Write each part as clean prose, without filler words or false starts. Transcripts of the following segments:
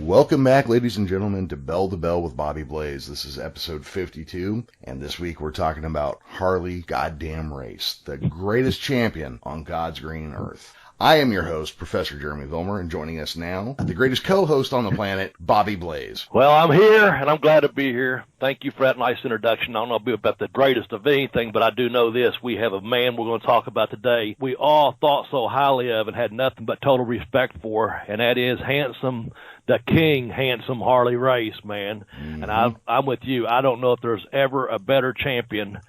Welcome back, ladies and gentlemen, to Bell to Bell with Bobby Blaze. This is episode 52, and this week we're talking about Harley goddamn Race, the greatest champion on God's green earth. I am your host, Professor Jeremy Vilmer, and joining us now, the greatest co-host on the planet, Bobby Blaze. Well, I'm here, and I'm glad to be here. Thank you for that nice introduction. I don't know about the greatest of anything, but I do know this. We have a man we're going to talk about today we all thought so highly of and had nothing but total respect for, and that is handsome, the king, handsome Harley Race, man. Mm-hmm. And I'm with you. I don't know if there's ever a better champion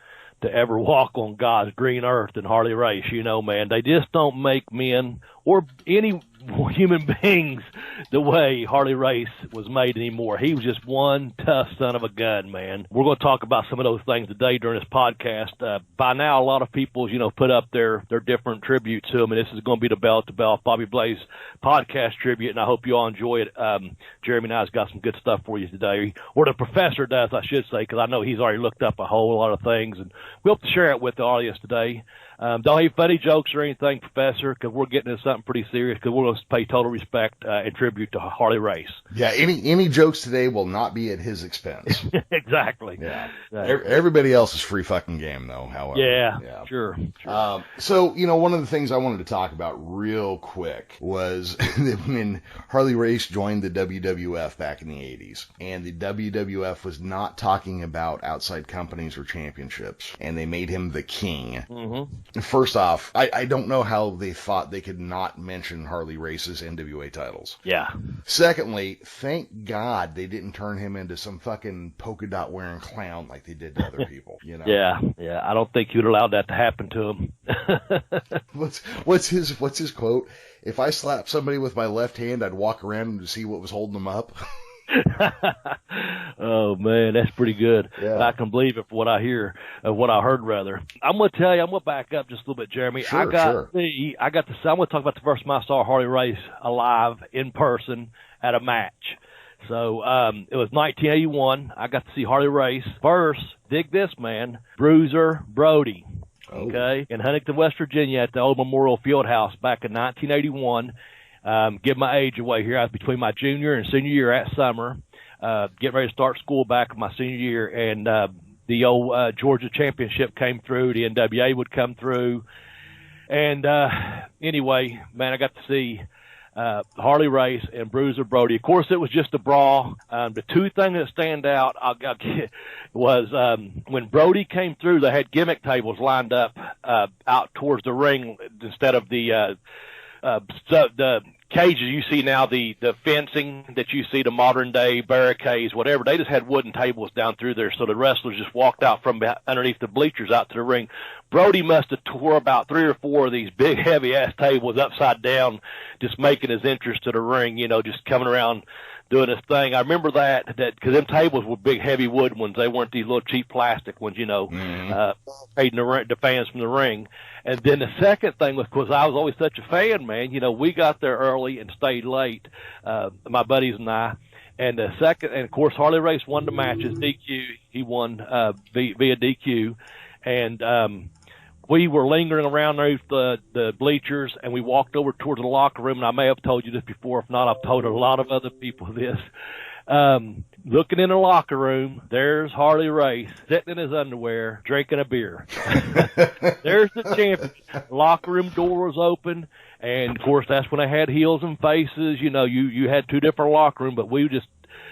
to ever walk on God's green earth than Harley Race. You know, man, they just don't make men or any human beings the way Harley Race was made anymore. He was just one tough son of a gun, man. We're going to talk about some of those things today during this podcast. By now, a lot of people, put up their different tributes to him, and this is going to be the Bell to Bell Bobby Blaze podcast tribute, and I hope you all enjoy it. Jeremy and I's got some good stuff for you today, or the professor does, I should say, because I know he's already looked up a whole lot of things, and we hope to share it with the audience today. Don't have funny jokes or anything, Professor, because we're getting into something pretty serious, because we're going to pay total respect and tribute to Harley Race. Yeah, any jokes today will not be at his expense. Exactly. Yeah. Everybody else is free fucking game, though, however. Yeah. Sure. So, one of the things I wanted to talk about real quick was when Harley Race joined the WWF back in the 80s, and the WWF was not talking about outside companies or championships, and they made him the king. Mm-hmm. First off, I don't know how they thought they could not mention Harley Race's NWA titles. Yeah. Secondly, thank God they didn't turn him into some fucking polka dot wearing clown like they did to other people. Yeah. I don't think you'd allowed that to happen to him. What's his quote? If I slapped somebody with my left hand, I'd walk around to see what was holding them up. Oh man, that's pretty good. Yeah. I can believe it for what I heard rather. I'm going to tell you, I'm going to back up just a little bit, Jeremy. Sure. I'm going to talk about the first time I saw Harley Race alive in person at a match. So, it was 1981. I got to see Harley Race first. Dig this, man. Bruiser Brody. Oh. Okay. In Huntington, West Virginia at the old Memorial Fieldhouse back in 1981. Give my age away here. I was between my junior and senior year at summer, getting ready to start school back in my senior year, and the old Georgia Championship came through. The NWA would come through. And anyway, man, I got to see Harley Race and Bruiser Brody. Of course, it was just a brawl. The two things that stand out was when Brody came through, they had gimmick tables lined up out towards the ring instead of the cages you see now, the fencing that you see, the modern day barricades, whatever. They just had wooden tables down through there, so the wrestlers just walked out from underneath the bleachers out to the ring. Brody must have tore about 3 or 4 of these big heavy ass tables upside down, just making his entrance to the ring, just coming around doing his thing. I remember that because them tables were big, heavy wood ones. They weren't these little cheap plastic ones, fading the fans from the ring. And then the second thing was, because I was always such a fan, man, we got there early and stayed late, my buddies and I. And the second, and of course, Harley Race won the matches, DQ. He won via DQ. And we were lingering around underneath the bleachers, and we walked over towards the locker room, and I may have told you this before. If not, I've told a lot of other people this. Looking in the locker room, there's Harley Race sitting in his underwear, drinking a beer. There's the champion. Locker room door was open, and, of course, that's when I had heels and faces. You had 2 different locker rooms, but we just,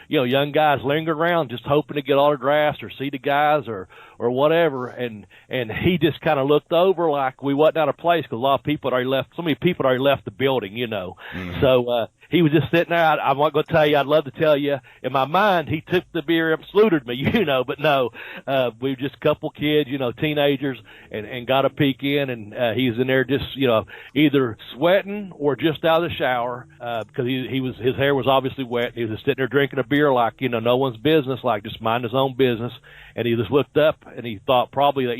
young guys lingered around just hoping to get autographs or see the guys or whatever. And he just kind of looked over like we wasn't out of place, because a lot of people had already left. So many people had already left the building, Mm-hmm. So, he was just sitting there. I'm not going to tell you. I'd love to tell you. In my mind, he took the beer and saluted me, but no. We were just a couple kids, teenagers, and got a peek in, and he was in there just, either sweating or just out of the shower, because his hair was obviously wet. He was just sitting there drinking a beer like, no one's business, like just mind his own business. And he just looked up, and he thought probably that,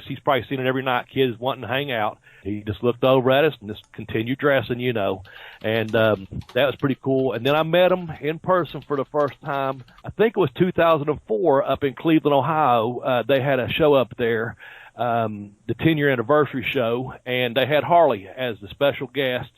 he's probably seen it every night, kids wanting to hang out. He just looked over at us and just continued dressing, and that was pretty cool. And then I met him in person for the first time. I think it was 2004 up in Cleveland, Ohio. They had a show up there, the 10-year anniversary show, and they had Harley as the special guest.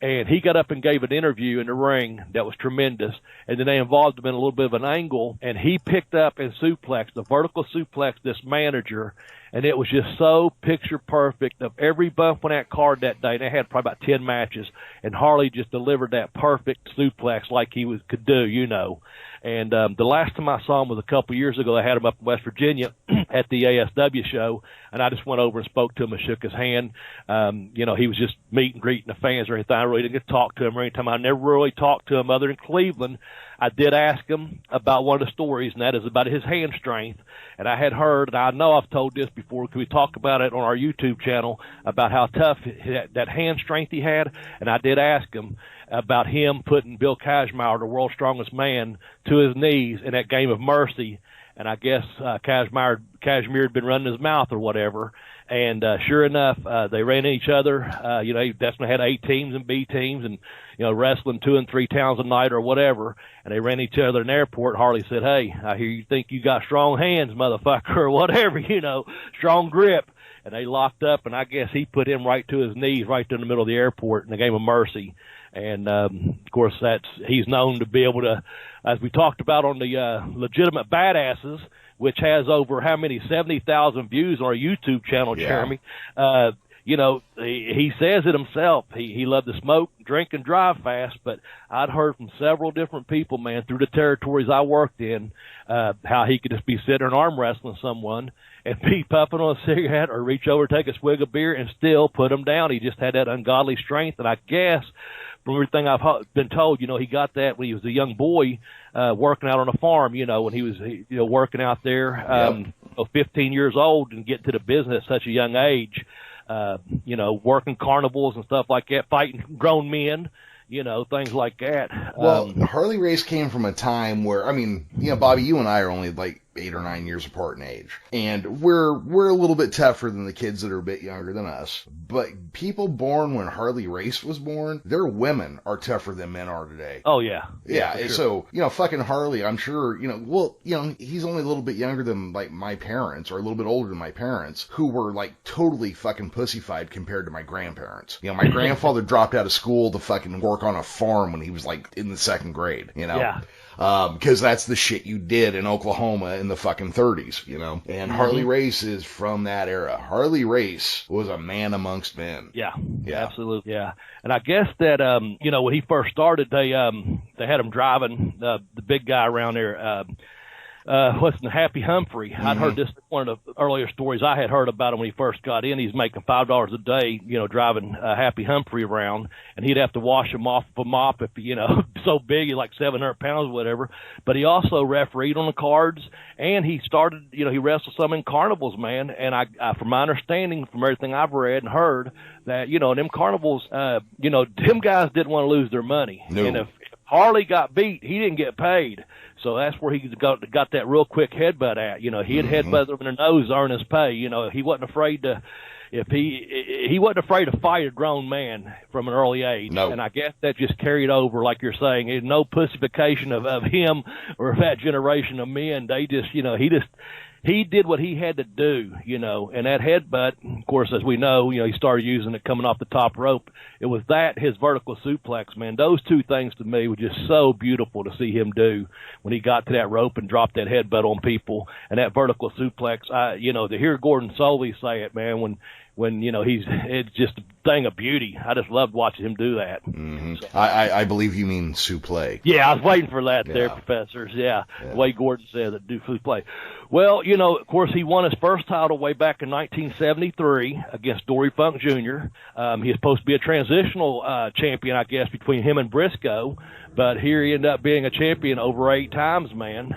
And he got up and gave an interview in the ring that was tremendous. And then they involved him in a little bit of an angle, and he picked up and suplexed, the vertical suplex, this manager. And it was just so picture perfect of every bump on that card that day. They had probably about 10 matches, and Harley just delivered that perfect suplex like he could do, you know. And the last time I saw him was a couple of years ago. They had him up in West Virginia at the ASW show, and I just went over and spoke to him and shook his hand. You know, he was just meet and greeting the fans or anything. I really didn't get to talk to him or anything. I never really talked to him other than Cleveland. I did ask him about one of the stories, and that is about his hand strength. And I had heard, and I know I've told this before, because we talked about it on our YouTube channel, about how tough that hand strength he had. And I did ask him about him putting Bill Kazmaier, the world's strongest man, to his knees in that game of mercy. And I guess Kazmaier had been running his mouth or whatever. And sure enough, they ran into each other. You know, he definitely had A teams and B teams, and you know, wrestling 2 and 3 towns a night or whatever. And they ran each other in the airport. Harley said, "Hey, I hear you think you got strong hands, motherfucker," or whatever, you know, strong grip. And they locked up, and I guess he put him right to his knees, right in the middle of the airport in the game of mercy. And of course, he's known to be able to, as we talked about on the Legitimate Badasses, which has over how many 70,000 views on our YouTube channel, Jeremy. You know, he says it himself. He loved to smoke, drink, and drive fast. But I'd heard from several different people, man, through the territories I worked in, how he could just be sitting and arm wrestling someone and be puffing on a cigarette or reach over, take a swig of beer, and still put him down. He just had that ungodly strength. And I guess from everything I've been told, you know, he got that when he was a young boy working out on a farm, you know, when he was, you know, working out there, 15 years old and getting to the business at such a young age. You know, working carnivals and stuff like that, fighting grown men, you know, things like that. Well, Harley Race came from a time where, I mean, you know, Bobby, you and I are only like 8 or 9 years apart in age, and we're a little bit tougher than the kids that are a bit younger than us. But people born when Harley Race was born, their women are tougher than men are today. Oh yeah, sure. So you know, fucking Harley, I'm sure, you know, well, you know, he's only a little bit younger than like my parents, or a little bit older than my parents, who were like totally fucking pussyfied compared to my grandparents. You know, my grandfather dropped out of school to fucking work on a farm when he was like in the 2nd grade. You know. Yeah. Because that's the shit you did in Oklahoma in the fucking 30s, you know. And Harley Race is from that era. Harley Race was a man amongst men. Yeah, absolutely, yeah. And I guess that, you know, when he first started, they had him driving the big guy around there. What's the Happy Humphrey? I'd heard this one of the earlier stories I had heard about him when he first got in. He's making $5 a day, you know, driving Happy Humphrey around, and he'd have to wash him off with a mop if, you know, so big, he's like 700 pounds or whatever. But he also refereed on the cards, and he started, you know, he wrestled some in carnivals, man. And I from my understanding, from everything I've read and heard, that, you know, them carnivals, you know, them guys didn't want to lose their money. No. And if Harley got beat, he didn't get paid. So that's where he got that real quick headbutt at. You know, he'd headbutt him in the nose to earn his pay. You know, he wasn't afraid to, he wasn't afraid to fight a grown man from an early age. No. And I guess that just carried over, like you're saying. There's no pussification of him or that generation of men. They just, you know, he did what he had to do, you know, and that headbutt, of course, as we know, you know, he started using it coming off the top rope. It was that, his vertical suplex, man. Those two things to me were just so beautiful to see him do when he got to that rope and dropped that headbutt on people. And that vertical suplex, you know, to hear Gordon Soley say it, man, when you know, it's just a thing of beauty. I just loved watching him do that. So, I believe you mean suplex. Yeah, I was waiting for that there, professors. Yeah, the way Gordon said it, do suplex. Well, you know, of course, he won his first title way back in 1973 against Dory Funk Jr. He was supposed to be a transitional champion, I guess, between him and Briscoe, but here he ended up being a champion over 8 times, man.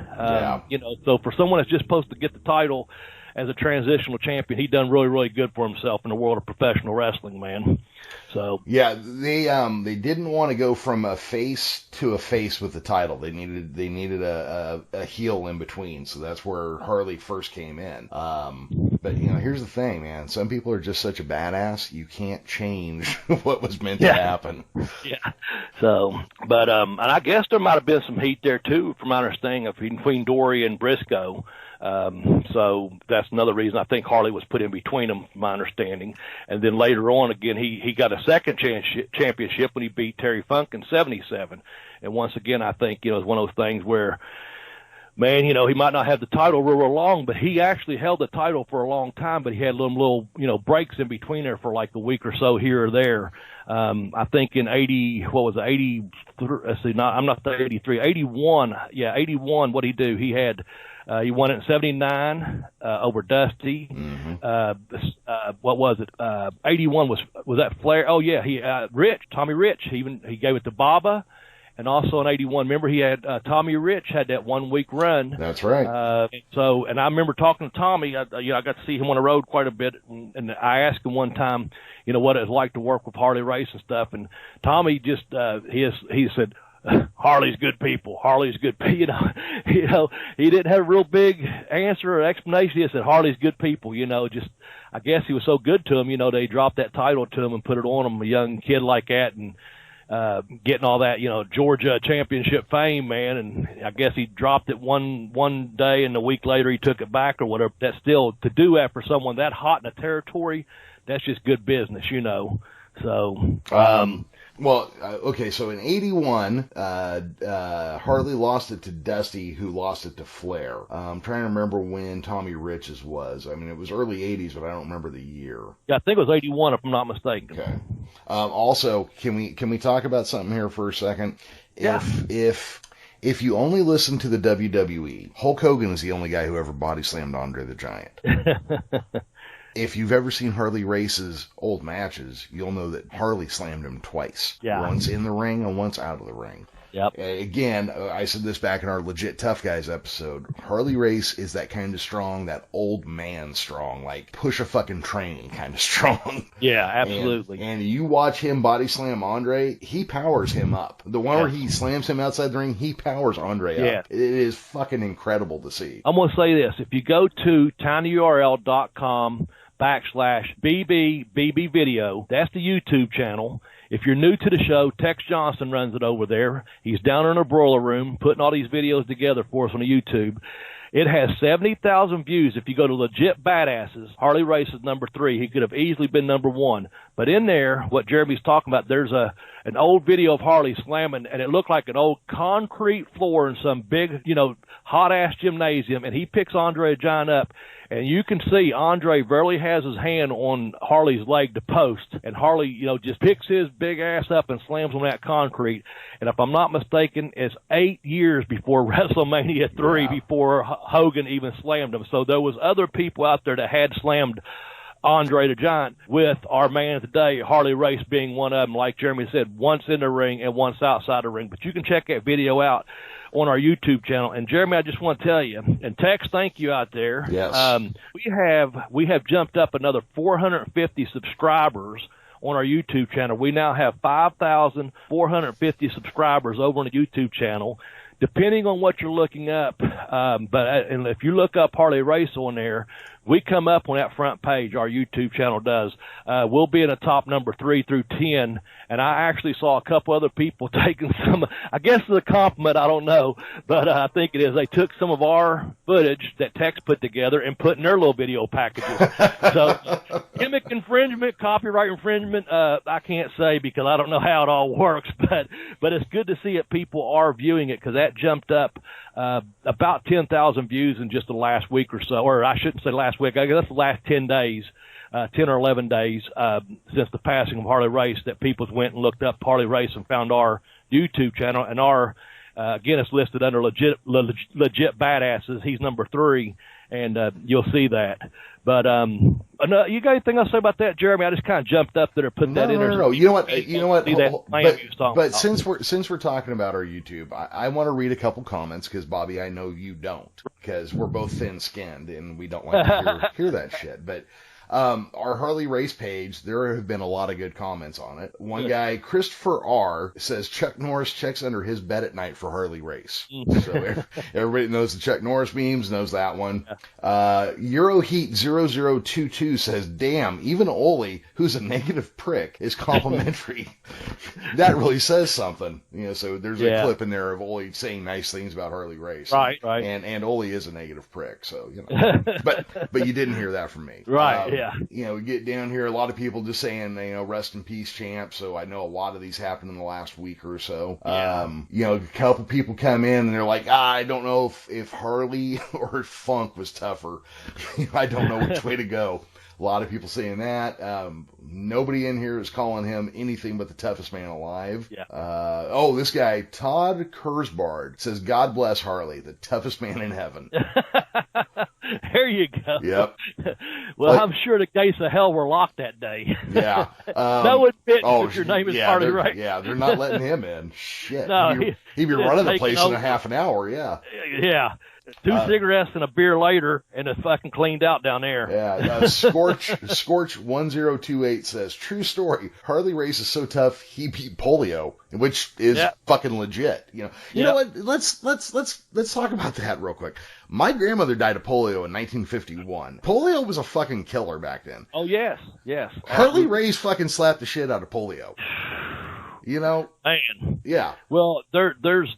You know, so for someone that's just supposed to get the title as a transitional champion, he done really, really good for himself in the world of professional wrestling, man. So yeah, they didn't want to go from a face to a face with the title. They needed a heel in between. So that's where Harley first came in. But you know, here's the thing, man. Some people are just such a badass. You can't change what was meant to happen. Yeah. So, but and I guess there might have been some heat there too, from my understanding, between Dory and Briscoe. So that's another reason I think Harley was put in between them, from my understanding. And then later on, again, he got a second championship when he beat Terry Funk in 77. And once again, I think, it's one of those things where, man, he might not have the title real long, but he actually held the title for a long time, but he had little breaks in between there for like a week or so here or there. I think in 83, let's see, I'm not the 83, 81. Yeah, 81, what'd he do? He had, he won it in 79, over Dusty. Mm-hmm. What was it? 81 was that Flair? Oh yeah, Tommy Rich, he gave it to Baba. And also in 81, remember he had Tommy Rich had that 1 week run. That's right. And I remember talking to Tommy. I got to see him on the road quite a bit, and I asked him one time, what it was like to work with Harley Race and stuff. And Tommy just he said, Harley's good people. Harley's good people. He didn't have a real big answer or explanation. He said Harley's good people. Just I guess he was so good to him. They dropped that title to him and put it on him, a young kid like that, and getting all that, Georgia championship fame, man. And I guess he dropped it one day, and a week later he took it back or whatever. That's still, to do that for someone that hot in the territory, that's just good business, So, okay, so in 81, Harley lost it to Dusty, who lost it to Flair. I'm trying to remember when Tommy Rich's was. I mean, it was early 80s, but I don't remember the year. Yeah, I think it was 81, if I'm not mistaken. Okay. Also, can we talk about something here for a second? Yeah. If you only listen to the WWE, Hulk Hogan is the only guy who ever body slammed Andre the Giant. If you've ever seen Harley Race's old matches, you'll know that Harley slammed him twice. Yeah. Once in the ring and once out of the ring. Yep. Again, I said this back in our Legit Tough Guys episode. Harley Race is that kind of strong, that old man strong, like push a fucking train kind of strong. Yeah, absolutely. And you watch him body slam Andre, he powers him up. The one where he slams him outside the ring, he powers Andre up. It is fucking incredible to see. I'm going to say this. If you go to tinyurl.com/BB video, that's the YouTube channel. If you're new to the show, Tex Johnson runs it over there. He's down in a broiler room putting all these videos together for us on the YouTube. It has 70,000 views. If you go to Legit Badasses, Harley Race is number 3. He could have easily been number 1. But in there, what Jeremy's talking about, there's an old video of Harley slamming, and it looked like an old concrete floor in some big, hot-ass gymnasium, and he picks Andre the Giant up. And you can see Andre barely has his hand on Harley's leg to post, and Harley, just picks his big ass up and slams on that concrete. And if I'm not mistaken, it's 8 years before WrestleMania 3 before Hogan even slammed him. So there was other people out there that had slammed Andre the Giant, with our man today, Harley Race, being one of them. Like Jeremy said, once in the ring and once outside the ring. But you can check that video out on our YouTube channel. And Jeremy, I just want to tell you, and Tex, thank you out there. Yes. We have jumped up another 450 subscribers on our YouTube channel. We now have 5,450 subscribers over on the YouTube channel. Depending on what you're looking up, and if you look up Harley Race on there, we come up on that front page. Our YouTube channel does. We'll be in the top number 3 through 10. And I actually saw a couple other people taking some, I guess it's a compliment, I don't know, but I think it is. They took some of our footage that Tex put together and put in their little video packages. So gimmick infringement, copyright infringement, I can't say because I don't know how it all works, but it's good to see that people are viewing it, because that jumped up about 10,000 views in just the last week or so, or I shouldn't say last week, I guess the last 10 days. 10 or 11 days since the passing of Harley Race, that people went and looked up Harley Race and found our YouTube channel. And our, again, it's listed under Legit Badasses. He's number 3, and you'll see that. But you got anything else to say about that, Jeremy? I just kind of jumped up there and put that in there. No. You know what? But since we're talking about our YouTube, I want to read a couple comments, because Bobby, I know you don't, because we're both thin-skinned and we don't like to hear that shit. But Our Harley Race page, there have been a lot of good comments on it. One guy, Christopher R., says Chuck Norris checks under his bed at night for Harley Race. So everybody knows the Chuck Norris memes, knows that one. Euroheat0022 says, damn, even Ole, who's a negative prick, is complimentary. That really says something. So there's a clip in there of Ole saying nice things about Harley Race. Right. And Ole is a negative prick, so, But you didn't hear that from me. Right, yeah. We get down here, a lot of people just saying, rest in peace, champ. So I know a lot of these happened in the last week or so. A couple people come in and they're like, I don't know if Harley or Funk was tougher. I don't know which way to go. A lot of people saying that. Nobody in here is calling him anything but the toughest man alive. Yeah. This guy, Todd Kurzbard, says, God bless Harley, the toughest man in heaven. There you go. Yep. Well, I'm sure the gates of hell were locked that day. Yeah. No admittance if your name is Harley Race. Yeah, they're not letting him in. Shit. No, he'd be running the place in a half an hour, yeah. Yeah. 2 cigarettes and a beer later, and it's fucking cleaned out down there. Yeah. Scorch1028 says, true story. Harley Race is so tough he beat polio, which is fucking legit. You know what? Let's talk about that real quick. My grandmother died of polio in 1951. Polio was a fucking killer back then. Oh yes. Harley Race fucking slapped the shit out of polio. Man. Yeah. Well, there's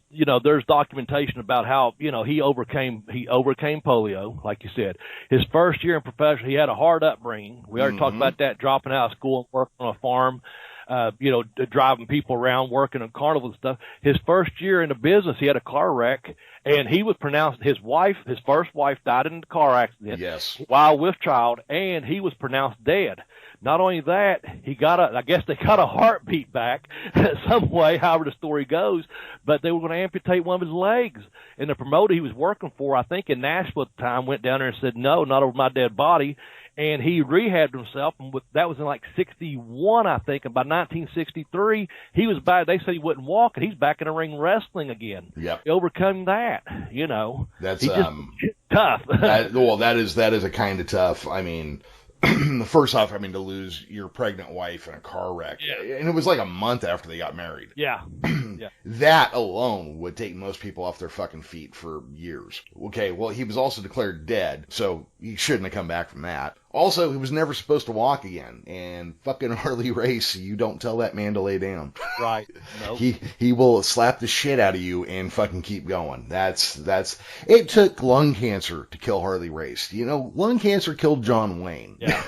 documentation about how, he overcame polio, like you said. His first year in professional, he had a hard upbringing. We already talked about that, dropping out of school and working on a farm, driving people around, working on carnivals and stuff. His first year in the business, he had a car wreck, and he was pronounced, his first wife died in the car accident. Yes. While with child, and he was pronounced dead. Not only that, I guess they got a heartbeat back some way, however the story goes, but they were going to amputate one of his legs. And the promoter he was working for, I think in Nashville at the time, went down there and said, no, not over my dead body. And he rehabbed himself, and that was in like 61, I think. And by 1963, he was back. They said he wouldn't walk, and he's back in the ring wrestling again. Yep. He overcome that, That's tough. That is a kind of tough. I mean, first off, to lose your pregnant wife in a car wreck. Yeah. And it was like a month after they got married. Yeah. That alone would take most people off their fucking feet for years. Okay, well, he was also declared dead, so he shouldn't have come back from that. Also, he was never supposed to walk again. And fucking Harley Race, you don't tell that man to lay down. Right. Nope. He will slap the shit out of you and fucking keep going. It took lung cancer to kill Harley Race. Lung cancer killed John Wayne. Yeah.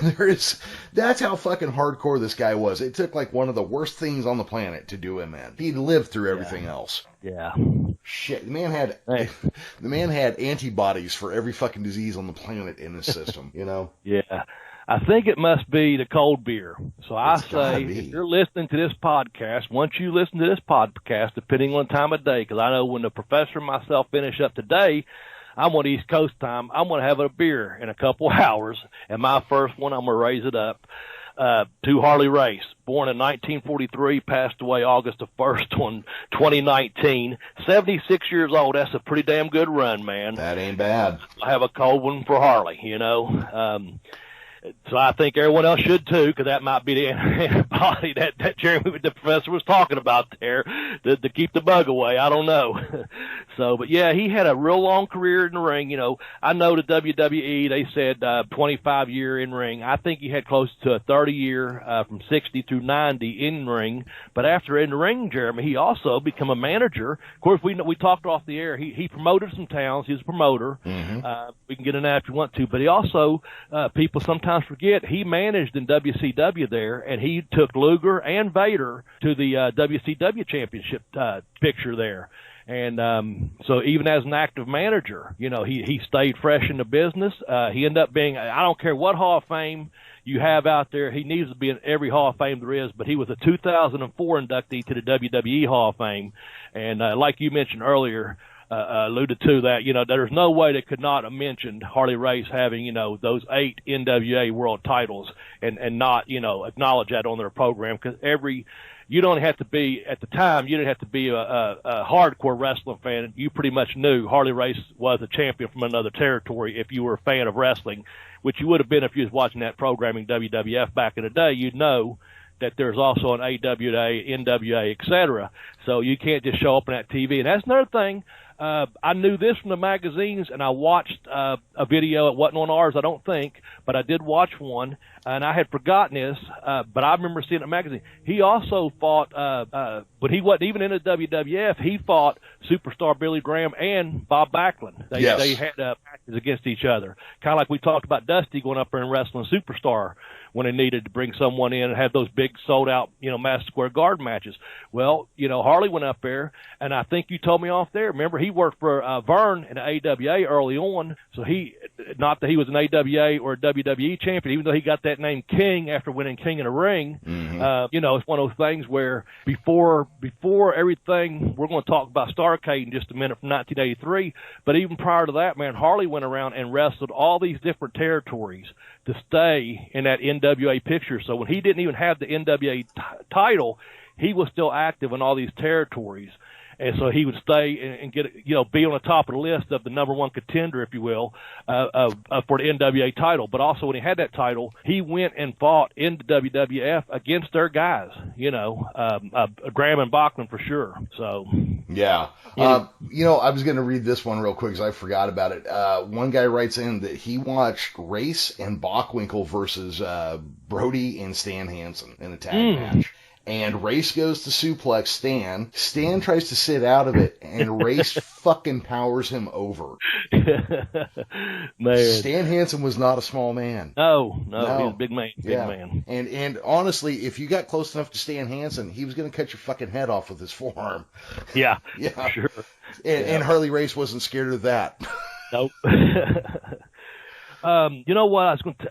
That's how fucking hardcore this guy was. It took like one of the worst things on the planet to do him in. He lived through everything else. Yeah. Shit, the man had antibodies for every fucking disease on the planet in his system, Yeah. I think it must be the cold beer. So I say, if you're listening to this podcast, once you listen to this podcast, depending on the time of day, because I know when the professor and myself finish up today, I'm on East Coast time, I'm going to have a beer in a couple hours, and my first one, I'm going to raise it up to Harley Race. Born in 1943, passed away August the 1st, 2019. 76 years old. That's a pretty damn good run, man. That ain't bad. I have a cold one for Harley, So I think everyone else should too, because that might be the antibody that Jeremy, the professor, was talking about there to keep the bug away. I don't know. But yeah, he had a real long career in the ring. I know the WWE, they said 25-year in ring. I think he had close to a 30-year from 60 through 90 in ring. But after in the ring, Jeremy, he also became a manager. Of course, we talked off the air. He promoted some towns. He was a promoter. Mm-hmm. We can get into that if you want to. But he also, people sometimes forget, he managed in WCW there, and he took Luger and Vader to the WCW championship picture there. And so even as an active manager, he stayed fresh in the business. He ended up being, I don't care what Hall of Fame you have out there, he needs to be in every Hall of Fame there is, but he was a 2004 inductee to the WWE Hall of Fame. And like you mentioned earlier, alluded to that, there's no way they could not have mentioned Harley Race having, those 8 NWA world titles and not, acknowledge that on their program, because every you don't have to be, at the time, you didn't have to be a hardcore wrestling fan. You pretty much knew Harley Race was a champion from another territory if you were a fan of wrestling, which you would have been if you was watching that programming WWF back in the day. You'd know that there's also an AWA, NWA, etc. So you can't just show up on that TV. And that's another thing. I knew this from the magazines, and I watched a video. It wasn't on ours, I don't think, but I did watch one, and I had forgotten this, but I remember seeing it in a magazine. He also fought, but he wasn't even in the WWF. He fought Superstar Billy Graham and Bob Backlund. They had matches against each other, kind of like we talked about Dusty going up there and wrestling Superstar when they needed to bring someone in and have those big sold-out, Madison Square Garden matches. Well, Harley went up there, and I think you told me off there. Remember, he worked for Vern in the AWA early on, so not that he was an AWA or a WWE champion, even though he got that name King after winning King in the Ring. It's one of those things where before everything, we're going to talk about Starrcade in just a minute from 1983, but even prior to that, man, Harley went around and wrestled all these different territories to stay in that NWA picture. So when he didn't even have the NWA title, he was still active in all these territories. And so he would stay and get, be on the top of the list of the number one contender, if you will, for the NWA title. But also when he had that title, he went and fought in the WWF against their guys, Graham and Bachman for sure. So yeah, I was going to read this one real quick because I forgot about it. One guy writes in that he watched Race and Bockwinkel versus Brody and Stan Hansen in a tag match. And Race goes to suplex Stan. Stan tries to sit out of it, and Race fucking powers him over. Man. Stan Hansen was not a small man. No, he was a big man. Man. And honestly, if you got close enough to Stan Hansen, he was going to cut your fucking head off with his forearm. Yeah, sure. And Harley Race wasn't scared of that. Nope. You know what? I was going to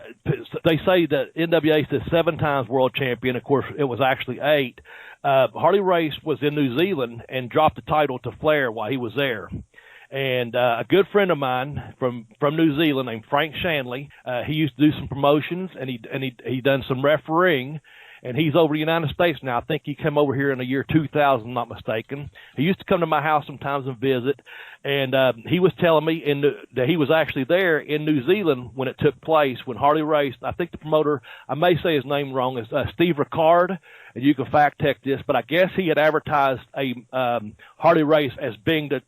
they say that NWA is 7 times world champion. Of course, it was actually 8. Harley Race was in New Zealand and dropped the title to Flair while he was there. And a good friend of mine from New Zealand named Frank Shanley, he used to do some promotions, and he done some refereeing. And he's over the United States now. I think he came over here in the year 2000, not mistaken. He used to come to my house sometimes and visit. And he was telling me that he was actually there in New Zealand when it took place, when Harley Race, I think the promoter, I may say his name wrong, is Steve Ricard. And you can fact check this, but I guess he had advertised a Harley Race as being the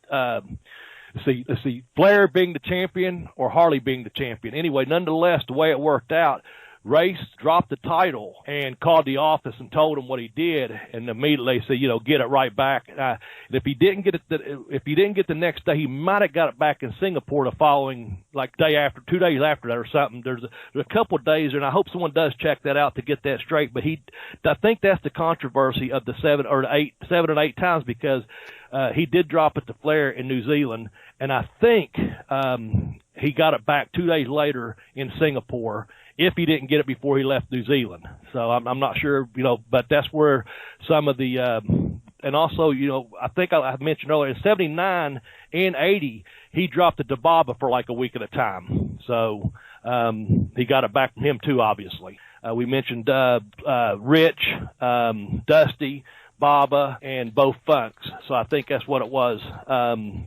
let's see, Flair being the champion or Harley being the champion. Anyway, nonetheless, the way it worked out, Race dropped the title and called the office and told him what he did, and immediately said, get it right back. And if he didn't get it, the next day, he might have got it back in Singapore the following, 2 days after that or something. There's a couple of days, and I hope someone does check that out to get that straight. But I think that's the controversy of the 7 and 8 times, because he did drop it to Flair in New Zealand, and I think he got it back 2 days later in Singapore, if he didn't get it before he left New Zealand. So I'm not sure, but that's where some of the, and also, I think I mentioned earlier, in 79 and 80, he dropped it to Baba for a week at a time. So he got it back from him too, obviously. We mentioned Rich, Dusty, Baba, and both Funks. So I think that's what it was.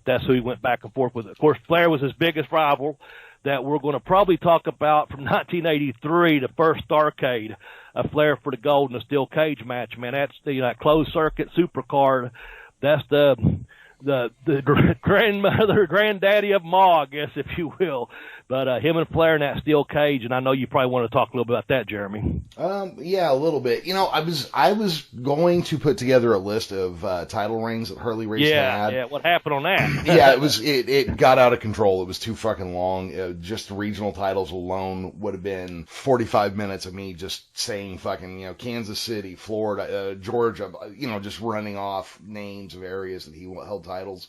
That's who he went back and forth with. Of course, Flair was his biggest rival that we're going to probably talk about from 1983, the first Starrcade, a Flair for the gold in a steel cage match. Man, that's that closed circuit supercard. That's the granddaddy of them all, I guess, if you will. But him and Flair in that steel cage, and I know you probably want to talk a little bit about that, Jeremy. Yeah, a little bit. I was going to put together a list of title rings that Harley Race had. Yeah, what happened on that? Yeah, it got out of control. It was too fucking long. Just the regional titles alone would have been 45 minutes of me just saying fucking, Kansas City, Florida, Georgia, just running off names of areas that he held titles.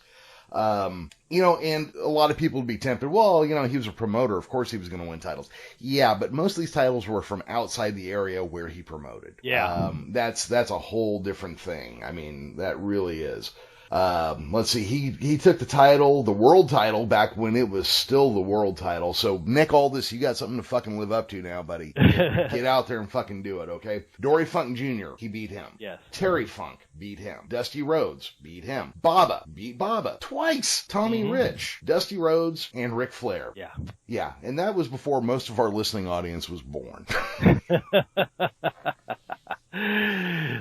And a lot of people would be tempted, well, he was a promoter, of course he was going to win titles. Yeah, but most of these titles were from outside the area where he promoted. Yeah. That's a whole different thing. I mean, that really is. Let's see, he took the world title back when it was still the world title. So Nick Aldis, you got something to fucking live up to now, buddy. Get out there and fucking do it, okay? Dory Funk Jr., he beat him. Yes. Terry Funk beat him. Dusty Rhodes beat him. Baba beat Baba twice. Tommy Rich, Dusty Rhodes, and Ric Flair. Yeah. Yeah, and that was before most of our listening audience was born.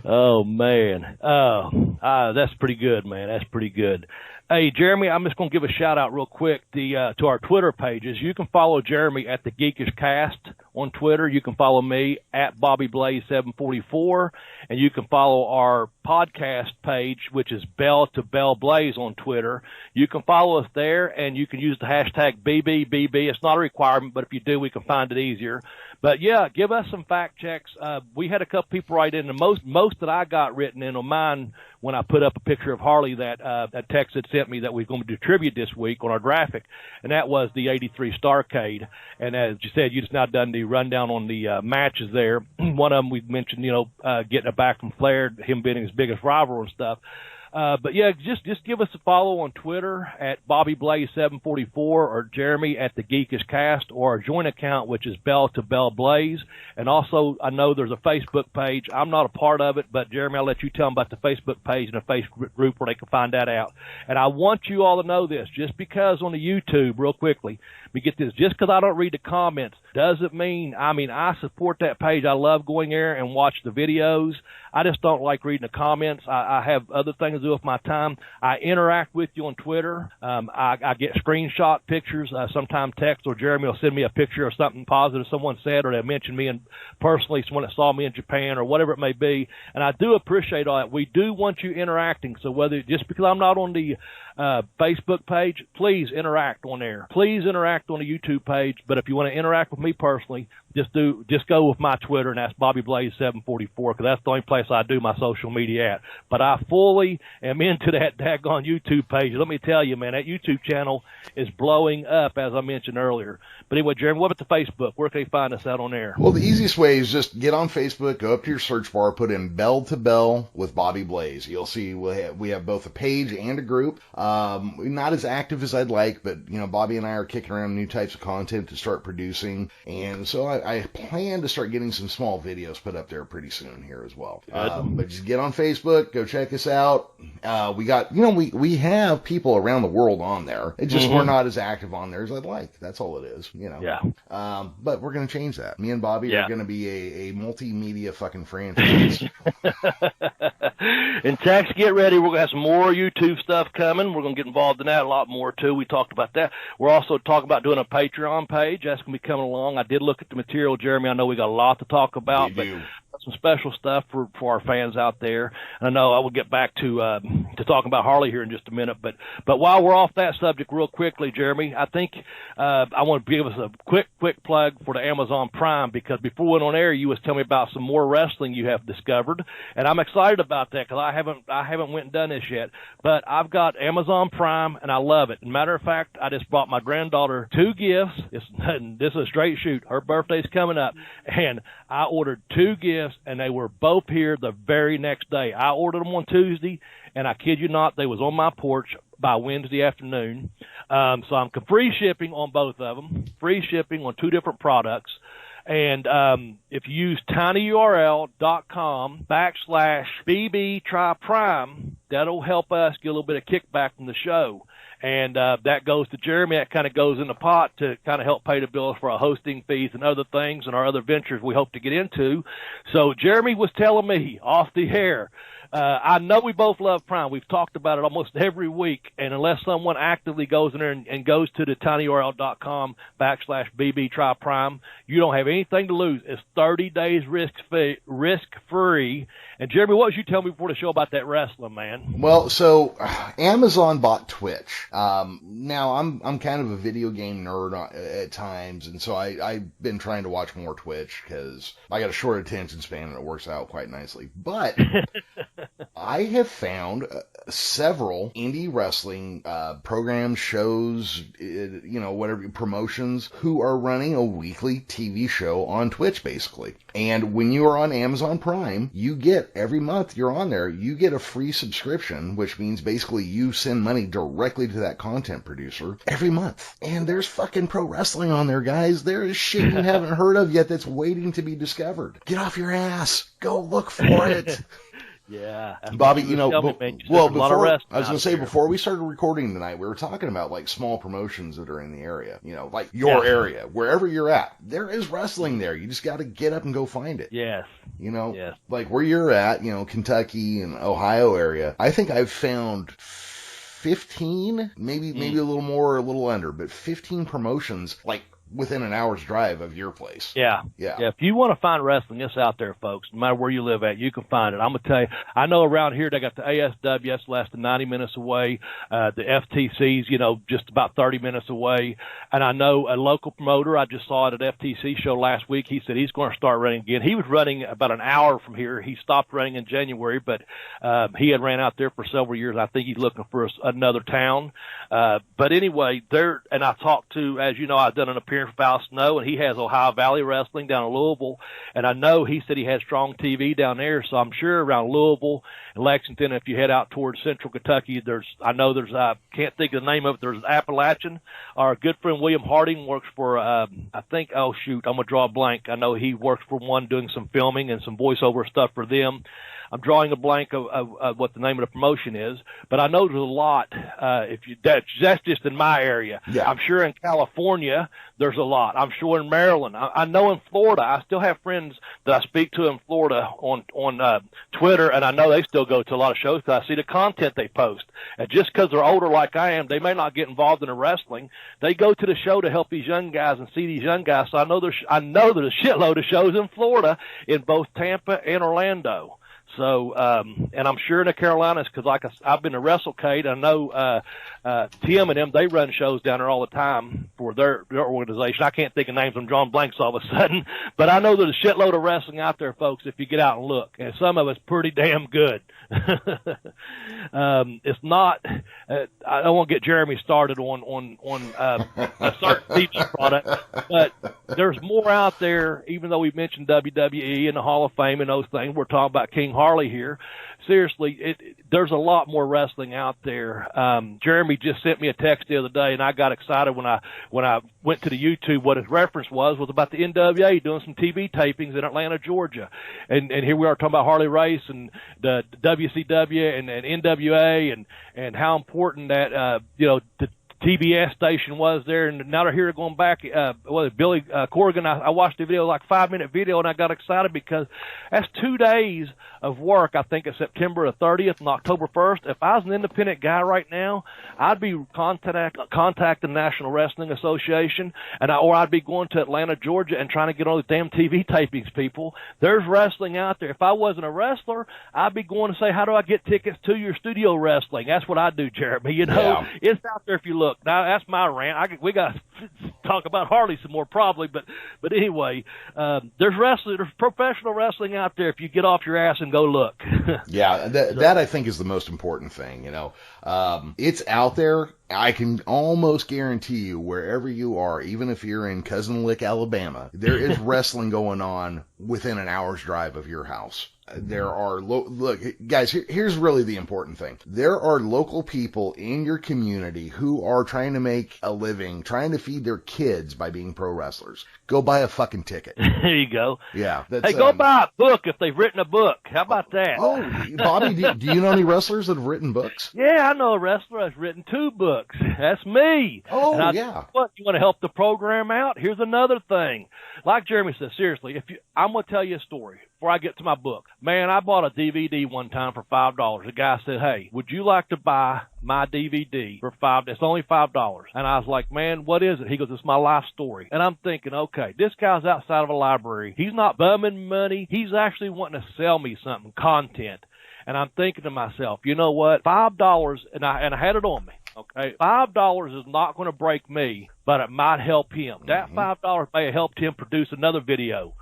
Oh, man. That's pretty good, man. That's pretty good. Hey, Jeremy, I'm just going to give a shout-out real quick to our Twitter pages. You can follow Jeremy at The Geekish Cast on Twitter. You can follow me at BobbyBlaze744, and you can follow our podcast page, which is Bell to Bell Blaze on Twitter. You can follow us there, and you can use the hashtag BBBB. It's not a requirement, but if you do, we can find it easier. But, yeah, give us some fact checks. We had a couple people write in. The most that I got written in on mine when I put up a picture of Harley that Tex had sent me that we're going to do tribute this week on our graphic, and that was the 83 Starcade. And as you said, you just now done the rundown on the matches there. One of them we mentioned, getting it back from Flair, him being his biggest rival and stuff. But yeah, just give us a follow on Twitter at BobbyBlaze744 or Jeremy at The Geekish Cast, or our joint account, which is Bell to Bell Blaze. And also, I know there's a Facebook page. I'm not a part of it, but Jeremy, I'll let you tell them about the Facebook page and a Facebook group where they can find that out. And I want you all to know this, just because on the YouTube, real quickly, we get this, just because I don't read the comments doesn't mean, I support that page. I love going there and watch the videos. I just don't like reading the comments. I have other things to do with my time. I interact with you on Twitter. I get screenshot pictures. Sometimes Tex or Jeremy will send me a picture of something positive someone said, or they mention me personally, someone that saw me in Japan or whatever it may be. And I do appreciate all that. We do want you interacting. So just because I'm not on the Facebook page, please interact on there. Please interact on the YouTube page. But if you want to interact with me personally, just go with my Twitter, and that's BobbyBlaze744, because that's the only place I do my social media at. But I fully am into that daggone YouTube page. Let me tell you, man, that YouTube channel is blowing up, as I mentioned earlier. But anyway, Jeremy, what about the Facebook? Where can they find us out on there? Well, the easiest way is just get on Facebook, go up to your search bar, put in Bell to Bell with Bobby Blaze. You'll see we have both a page and a group. Not as active as I'd like, but Bobby and I are kicking around new types of content to start producing, and so I plan to start getting some small videos put up there pretty soon here as well. But just get on Facebook, go check us out. We got we have people around the world on there. It just we're not as active on there as I'd like. That's all it is. Yeah. But we're gonna change that. Me and Bobby are gonna be a multimedia fucking franchise. And Tex, get ready. We're going to have some more YouTube stuff coming. We're going to get involved in that a lot more, too. We talked about that. We're also talking about doing a Patreon page. That's going to be coming along. I did look at the material, Jeremy. I know we got a lot to talk about. We do. Some special stuff for our fans out there. And I know I will get back to talking about Harley here in just a minute. But while we're off that subject real quickly, Jeremy, I think I want to give us a quick plug for the Amazon Prime, because before we went on air, you was telling me about some more wrestling you have discovered. And I'm excited about that, because I haven't went and done this yet. But I've got Amazon Prime, and I love it. Matter of fact, I just bought my granddaughter 2 gifts. This is a straight shoot. Her birthday's coming up. And I ordered 2 gifts, and they were both here the very next day. I ordered them on Tuesday, and I kid you not, they was on my porch by Wednesday afternoon. So I'm free shipping on both of them, free shipping on 2 different products. And if you use tinyurl.com/BB Try Prime, that'll help us get a little bit of kickback from the show. And that goes to Jeremy. That kind of goes in the pot to kind of help pay the bills for our hosting fees and other things and our other ventures we hope to get into. So Jeremy was telling me off the air, I know we both love Prime. We've talked about it almost every week. And unless someone actively goes in there and goes to the tinyurl.com/BB Try Prime, you don't have anything to lose. It's 30 days risk-free. And Jeremy, what was you telling me before the show about that wrestling, man? Well, so Amazon bought Twitch. Now I'm kind of a video game nerd at times, and so I've been trying to watch more Twitch because I got a short attention span and it works out quite nicely. But I have found several indie wrestling programs, shows, whatever, promotions, who are running a weekly TV show on Twitch, basically. And when you are on Amazon Prime, you get, every month you're on there, you get a free subscription, which means basically you send money directly to that content producer every month. And there's fucking pro wrestling on there, guys. There is shit you haven't heard of yet that's waiting to be discovered. Get off your ass. Go look for it. Yeah, Bobby, before we started recording tonight, we were talking about like small promotions that are in the area, like your area, wherever you're at. There is wrestling there. You just got to get up and go find it. Yes. Like where you're at, Kentucky and Ohio area. I think I've found 15, maybe a little more or a little under, but 15 promotions like within an hour's drive of your place. Yeah. If you want to find wrestling, it's out there, folks. No matter where you live at, you can find it. I'm going to tell you, I know around here they got the ASW, that's less than 90 minutes away. The FTC's, just about 30 minutes away. And I know a local promoter, I just saw it at FTC show last week. He said he's going to start running again. He was running about an hour from here. He stopped running in January, but he had ran out there for several years. I think he's looking for another town. But anyway, and I talked to, as you know, I've done an appearance for Val Snow, and he has Ohio Valley Wrestling down in Louisville, and I know he said he has strong TV down there, so I'm sure around Louisville and Lexington, if you head out towards central Kentucky, I can't think of the name of it, there's Appalachian. Our good friend William Harding works for, I'm going to draw a blank. I know he works for one doing some filming and some voiceover stuff for them. I'm drawing a blank of what the name of the promotion is, but I know there's a lot. That's just in my area. Yeah. I'm sure in California there's a lot. I'm sure in Maryland. I know in Florida. I still have friends that I speak to in Florida on Twitter, and I know they still go to a lot of shows because I see the content they post. And just because they're older like I am, they may not get involved in the wrestling. They go to the show to help these young guys and see these young guys. So I know there's a shitload of shows in Florida, in both Tampa and Orlando. So, and I'm sure in the Carolinas, because I've been to WrestleCade, I know Tim and them, they run shows down there all the time for their organization. I can't think of names. I'm drawing blanks all of a sudden. But I know there's a shitload of wrestling out there, folks, if you get out and look. And some of it's pretty damn good. It's not I don't want to get Jeremy started on a certain TV product, but there's more out there, even though we mentioned WWE and the Hall of Fame and those things. We're talking about King Harley here. Seriously, there's a lot more wrestling out there. Jeremy just sent me a text the other day, and I got excited when I went to the YouTube. What his reference was about the NWA doing some TV tapings in Atlanta, Georgia. And here we are talking about Harley Race and the WCW and NWA and how important that, the TBS station was there, and now they're here going back. Billy Corrigan, I watched the video, like 5-minute video, and I got excited because that's 2 days of work. I think it's September the 30th and October 1st. If I was an independent guy right now, I'd be contacting the National Wrestling Association, or I'd be going to Atlanta, Georgia, and trying to get all these damn TV tapings, people. There's wrestling out there. If I wasn't a wrestler, I'd be going to say, how do I get tickets to your studio wrestling? That's what I do, Jeremy. Yeah. It's out there if you look. Now, that's my rant. We got to talk about Harley some more probably, but anyway, there's professional wrestling out there if you get off your ass and go look. Yeah, that I think is the most important thing, It's out there. I can almost guarantee you, wherever you are, even if you're in Cousin Lick, Alabama, there is wrestling going on within an hour's drive of your house. There are, look, guys, here's really the important thing. There are local people in your community who are trying to make a living, trying to feed their kids by being pro wrestlers. Go buy a fucking ticket. There you go. Yeah. Hey, go buy a book if they've written a book. How about that? Oh, Bobby, do you know any wrestlers that have written books? Yeah, I know a wrestler that's written 2 books. That's me. Oh, yeah. What, you want to help the program out? Here's another thing. Like Jeremy said, seriously, I'm going to tell you a story before I get to my book. Man, I bought a DVD one time for $5. The guy said, hey, would you like to buy my DVD for $5? It's only $5. And I was like, man, what is it? He goes, it's my life story. And I'm thinking, okay, this guy's outside of a library. He's not bumming money. He's actually wanting to sell me something, content. And I'm thinking to myself, you know what? $5, and I had it on me. Okay, $5 is not going to break me, but it might help him. That $5 may have helped him produce another video.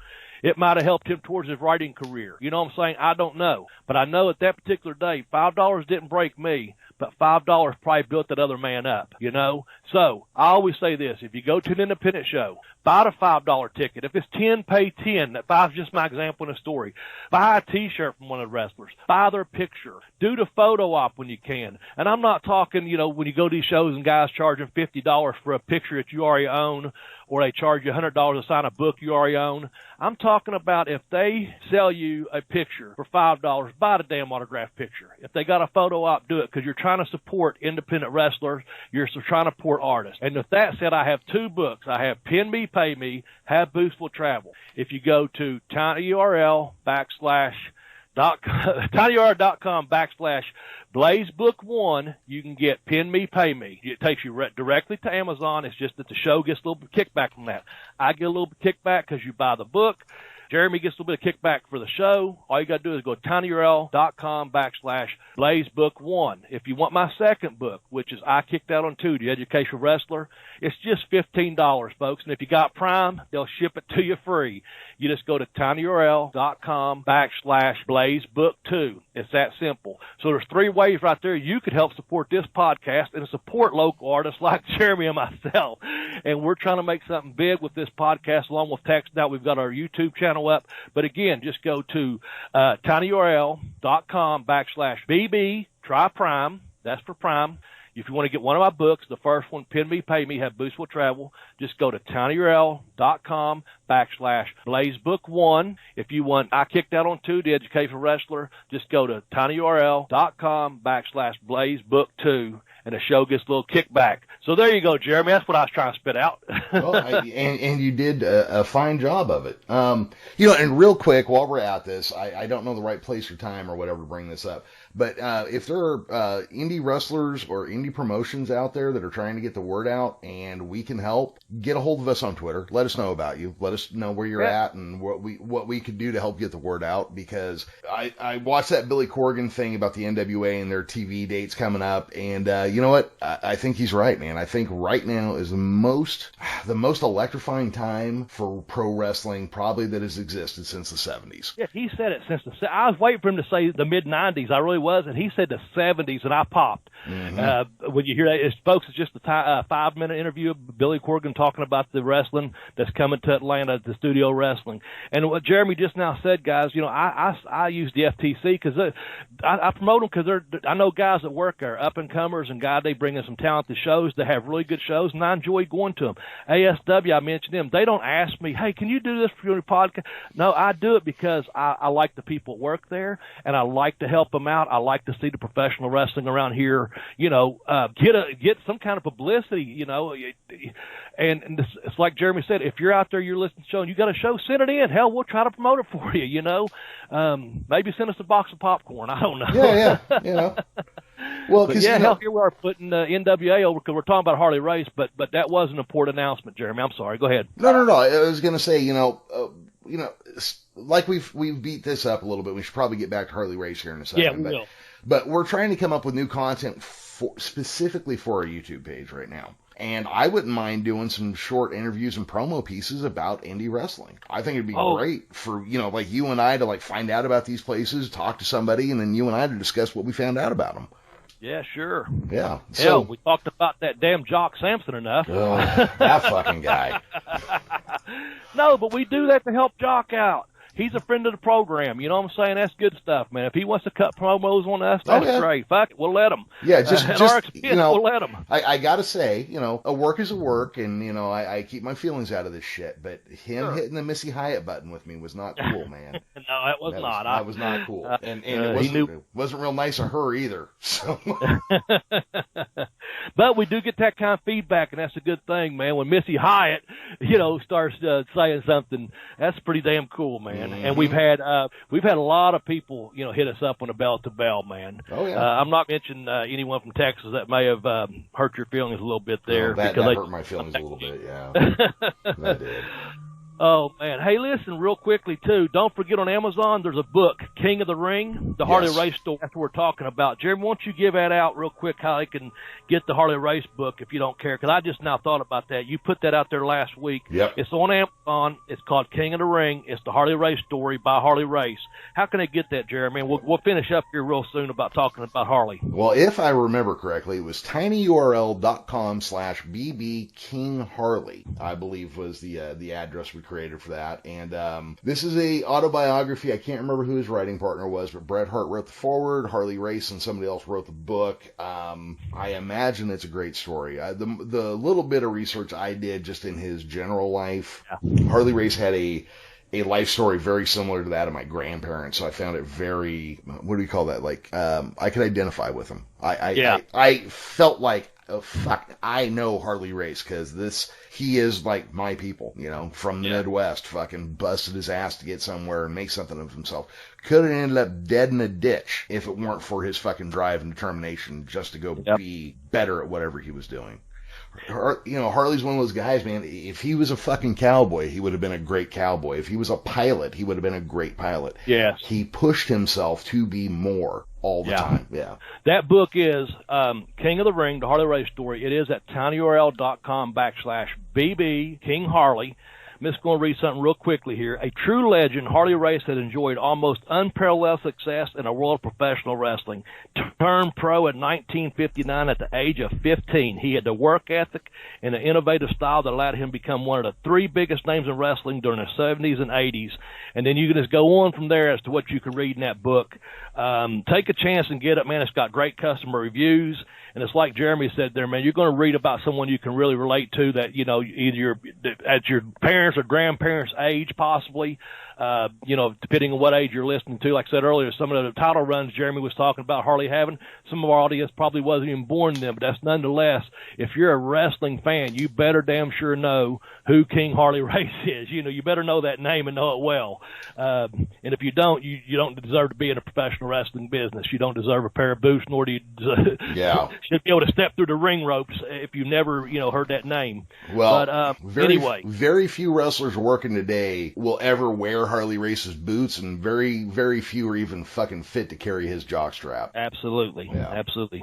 It might have helped him towards his writing career. You know what I'm saying? I don't know. But I know at that particular day, $5 didn't break me, but $5 probably built that other man up, you know? So I always say this, if you go to an independent show, buy the $5 ticket. If it's 10, pay 10. That 5 is just my example in a story. Buy a T-shirt from one of the wrestlers. Buy their picture. Do the photo op when you can. And I'm not talking, you know, when you go to these shows and guys charging $50 for a picture that you already own, or they charge you $100 to sign a book you already own. I'm talking about if they sell you a picture for $5, buy the damn autographed picture. If they got a photo op, do it, because you're trying to support independent wrestlers. You're trying to support artists. And with that said, I have 2 books. I have Pin Me, Pay Me, Have Boost Will Travel. If you go to tinyurl.com/Blaze Book 1, you can get Pin Me, Pay Me. It takes you directly to Amazon. It's just that the show gets a little bit kickback from that. I get a little bit kickback because you buy the book. Jeremy gets a little bit of kickback for the show. All you got to do is go to tinyurl.com/Blaze Book 1. If you want my second book, which is I Kicked Out on 2, The Educational Wrestler, it's just $15, folks. And if you got Prime, they'll ship it to you free. You just go to tinyurl.com/Blaze Book 2. It's that simple. So there's 3 ways right there you could help support this podcast and support local artists like Jeremy and myself. And we're trying to make something big with this podcast along with text. Now we've got our YouTube channel up. But again, just go to tinyurl.com/BB, try Prime. That's for Prime. If you want to get one of my books, the first one, Pin Me, Pay Me, Have Boost Will Travel, just go to tinyurl.com/Blaze Book 1. If you want I Kicked Out on 2, The Educational Wrestler, just go to tinyurl.com/Blaze Book 2. And the show gets a little kickback. So there you go, Jeremy. That's what I was trying to spit out. Well, and you did a fine job of it. You know, and real quick, while we're at this, I don't know the right place or time or whatever to bring this up, but if there are indie wrestlers or indie promotions out there that are trying to get the word out and we can help, get a hold of us on Twitter. Let us know about you. Let us know where you're at and what we could do to help get the word out, because I watched that Billy Corgan thing about the NWA and their TV dates coming up, and you know what? I think he's right, man. I think right now is the most electrifying time for pro wrestling probably that has existed since the 70s. Yeah, he said it since I was waiting for him to say the mid-90s. I really was, and he said the 70s, and I popped. Mm-hmm. When you hear that, folks, it's just a 5-minute interview of Billy Corgan talking about the wrestling that's coming to Atlanta, the studio wrestling. And what Jeremy just now said, guys, you know, I use the FTC because I promote them because I know guys that work there, up-and-comers, and guys, they bring in some talented shows. They have really good shows, and I enjoy going to them. ASW, I mentioned them. They don't ask me, hey, can you do this for your podcast? No, I do it because I like the people that work there, and I like to help them out. I like to see the professional wrestling around here, you know, get some kind of publicity, you know. And it's like Jeremy said, if you're out there, you're listening to the show, and you got a show, send it in. Hell, we'll try to promote it for you, you know. Maybe send us a box of popcorn. I don't know. Yeah, you know. Well, but yeah, hell, here we are putting NWA over because we're talking about Harley Race, but that was an important announcement, Jeremy. I'm sorry. Go ahead. No. I was going to say, you know, like we've beat this up a little bit. We should probably get back to Harley Race here in a second. Yeah, we will. But we're trying to come up with new content specifically for our YouTube page right now. And I wouldn't mind doing some short interviews and promo pieces about indie wrestling. I think it'd be great for, you know, like you and I to like find out about these places, talk to somebody, and then you and I to discuss what we found out about them. Yeah, sure. Yeah. Hell, we talked about that damn Jock Sampson enough. Oh, that fucking guy. No, but we do that to help Jock out. He's a friend of the program. You know what I'm saying? That's good stuff, man. If he wants to cut promos on us, that's great. Fuck it, we'll let him. Yeah, just you know, we'll let him. I got to say, you know, a work is a work, and, you know, I keep my feelings out of this shit, but him hitting the Missy Hyatt button with me was not cool, man. No, that was not. That was not cool. And it wasn't real nice of her either. So. But we do get that kind of feedback, and that's a good thing, man. When Missy Hyatt, you know, starts saying something, that's pretty damn cool, man. Mm-hmm. And we've had a lot of people, you know, hit us up on the bell to bell, man. Oh yeah. I'm not mentioning anyone from Texas that may have hurt your feelings a little bit there. That hurt my feelings a little bit, yeah. That did. Oh, man. Hey, listen, real quickly, too. Don't forget on Amazon, there's a book, King of the Ring, the Harley Race story. That's what we're talking about. Jeremy, why don't you give that out real quick, how they can get the Harley Race book if you don't care? Because I just now thought about that. You put that out there last week. Yep. It's on Amazon. It's called King of the Ring. It's the Harley Race story by Harley Race. How can they get that, Jeremy? And we'll finish up here real soon about talking about Harley. Well, if I remember correctly, it was tinyurl.com/bbkingharley, I believe was the address we created for that. And this is a autobiography. I can't remember who his writing partner was, but Bret Hart wrote the foreword, Harley Race and somebody else wrote the book. I imagine it's a great story. The little bit of research I did just in his general life, Harley Race had a life story very similar to that of my grandparents, so I found it very, what do you call that? Like, I could identify with him. I felt like, oh, fuck, I know Harley Race, because he is like my people, from the Midwest, fucking busted his ass to get somewhere and make something of himself. Could have ended up dead in a ditch if it weren't for his fucking drive and determination just to go be better at whatever he was doing. Harley's one of those guys, man. If he was a fucking cowboy, he would have been a great cowboy. If he was a pilot, he would have been a great pilot. Yes. He pushed himself to be more all the time. Yeah. That book is King of the Ring, the Harley Race story. It is at tinyurl.com/bbkingharley. I'm just going to read something real quickly here. A true legend, Harley Race had enjoyed almost unparalleled success in the world of professional wrestling. Turned pro in 1959 at the age of 15. He had the work ethic and an innovative style that allowed him to become one of the three biggest names in wrestling during the 70s and 80s. And then you can just go on from there as to what you can read in that book. Take a chance and get it, man. It's got great customer reviews. And it's like Jeremy said there, man, you're going to read about someone you can really relate to that, either at your parents' or grandparents' age, possibly, depending on what age you're listening to. Like I said earlier, some of the title runs Jeremy was talking about Harley having, some of our audience probably wasn't even born then, but that's nonetheless, if you're a wrestling fan, you better damn sure know who King Harley Race is. You better know that name and know it well. And if you don't, you don't deserve to be in a professional wrestling business. You don't deserve a pair of boots, nor do you should be able to step through the ring ropes if you never, heard that name. Well, but, anyway, very few wrestlers working today will ever wear Harley Race's boots, and very, very few are even fucking fit to carry his jockstrap. Absolutely. Yeah. Absolutely.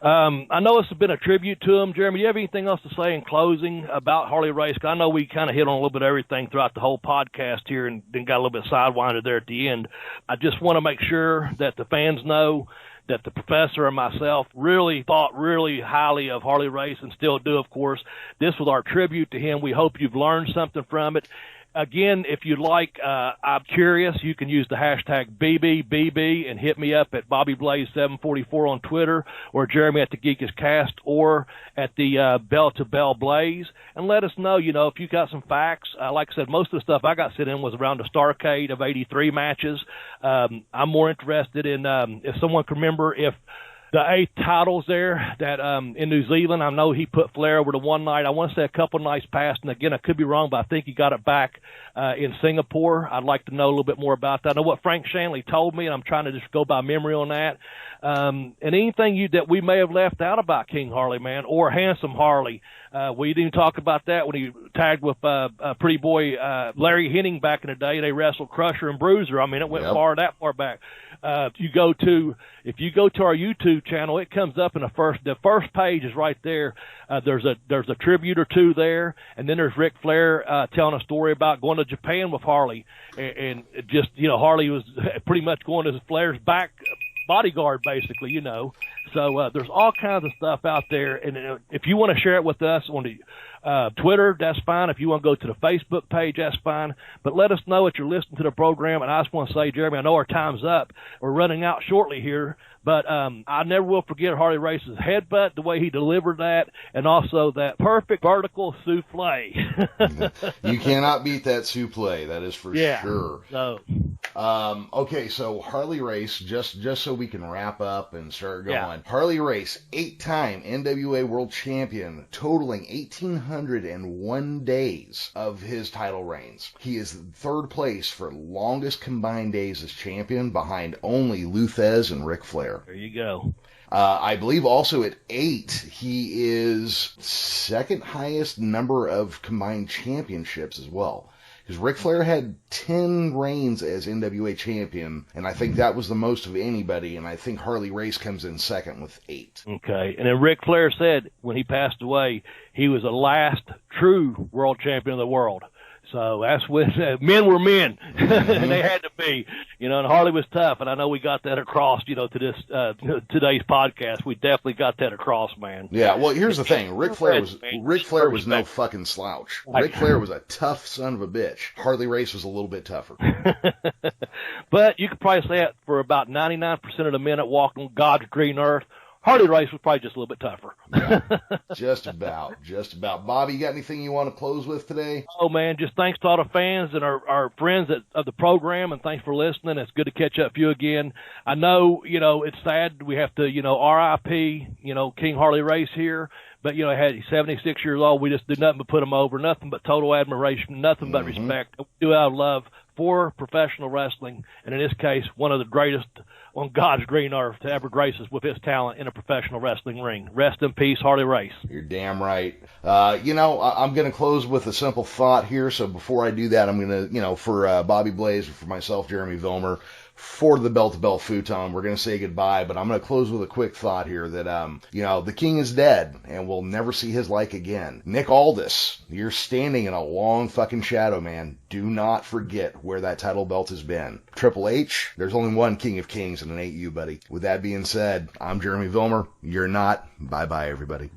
I know it's been a tribute to him. Jeremy, do you have anything else to say in closing about Harley Race? I know we kind of hit on a little bit of everything throughout the whole podcast here and then got a little bit sidewinded there at the end. I just want to make sure that the fans know that the professor and myself really thought really highly of Harley Race and still do, of course. This was our tribute to him. We hope you've learned something from it. Again, if you'd like, I'm curious, you can use the hashtag BBBB and hit me up at BobbyBlaze744 on Twitter, or Jeremy at the Geek is Cast, or at the Bell to Bell Blaze, and let us know, if you got some facts. Like I said, most of the stuff I got sent in was around the Starrcade of 83 matches. I'm more interested in if someone can remember if the 8 titles there that in New Zealand, I know he put Flair over to one night. I want to say a couple nights passed, and again, I could be wrong, but I think he got it back in Singapore. I'd like to know a little bit more about that. I know what Frank Shanley told me, and I'm trying to just go by memory on that. And anything that we may have left out about King Harley, man, or Handsome Harley. We didn't talk about that when he tagged with Pretty Boy Larry Henning back in the day. They wrestled Crusher and Bruiser. I mean, it went that far back. If you go to our YouTube channel, it comes up in the first page is right there. There's a tribute or two there, and then there's Ric Flair telling a story about going to Japan with Harley, and just Harley was pretty much going as Flair's back bodyguard, basically, So there's all kinds of stuff out there, and if you want to share it with us on the Twitter, that's fine. If you want to go to the Facebook page, that's fine. But let us know that you're listening to the program. And I just want to say, Jeremy, I know our time's up. We're running out shortly here. But I never will forget Harley Race's headbutt, the way he delivered that, and also that perfect vertical souffle. You cannot beat that souffle, that is for sure. So. Okay, so Harley Race, just so we can wrap up and start going. Yeah. Harley Race, 8-time NWA World Champion, totaling 1,801 days of his title reigns. He is third place for longest combined days as champion, behind only Luthez and Ric Flair. There you go. I believe also at 8, he is second highest number of combined championships as well. Because Ric Flair had 10 reigns as NWA champion, and I think that was the most of anybody, and I think Harley Race comes in second with 8. Okay. And then Ric Flair said when he passed away, he was the last true world champion of the world. So that's when men were men, and they had to be, and Harley was tough, and I know we got that across, to this today's podcast. We definitely got that across, man. Yeah, well, here's the thing. Ric Flair was no fucking slouch. Ric Flair was a tough son of a bitch. Harley Race was a little bit tougher. But you could probably say that for about 99% of the men that walk on God's green earth. Harley Race was probably just a little bit tougher. Just about. Bobby, you got anything you want to close with today? Oh, man, just thanks to all the fans and our friends of the program, and thanks for listening. It's good to catch up with you again. I know, it's sad we have to, RIP, King Harley Race here. But, he's 76 years old. We just did nothing but put him over, nothing but total admiration, nothing but respect. We do it out of love for professional wrestling, and in this case, one of the greatest on God's green earth to ever grace us with his talent in a professional wrestling ring. Rest in peace, Harley Race. You're damn right. I'm going to close with a simple thought here. So before I do that, I'm going to, for Bobby Blaze, for myself, Jeremy Vilmer, for the Bell to Bell Futon, we're going to say goodbye, but I'm going to close with a quick thought here that, the king is dead and we'll never see his like again. Nick Aldis, you're standing in a long fucking shadow, man. Do not forget where that title belt has been. Triple H, there's only one King of Kings and it ain't you, buddy. With that being said, I'm Jeremy Vilmer. You're not. Bye-bye, everybody.